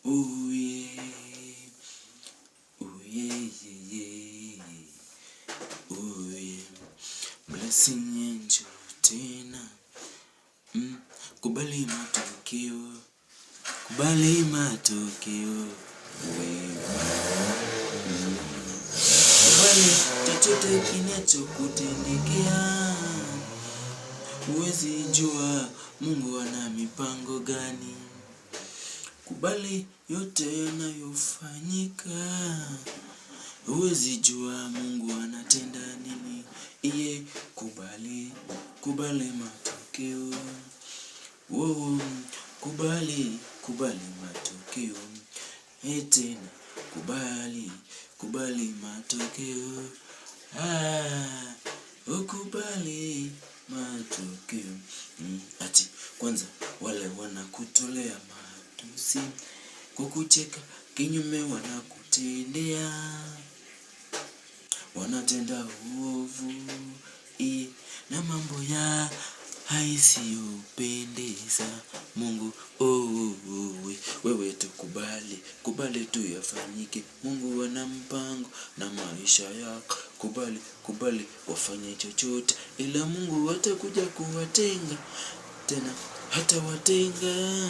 Ooh yeah, ooh yeah, yeah, yeah. Ooh yeah. Blessing angel tena. Kubali matokeo, kubali matokeo. Kubali chochote kinachokutendekea. Huwezi jua Mungu ana mipango gani. Kubali yote yanayofanyika. Huwezi jua Mungu anatenda nini. Iye kubali, kubali matokeo. Wow, kubali, kubali matokeo. Tena, kubali, kubali matokeo. Ukubali matokeo. Ati, kwanza wale wanakutolea matusi, kukucheka kinyume wanakutendea, wanatenda uovu na mambo ya hayasiyopendeza Mungu. Wewe tu kubali, kubali tu yafanyike. Mungu ana mpango na maisha yako. Kubali, kubali wafanye chochote, ila Mungu hatakuja kuwatenga tena, hatawatenga.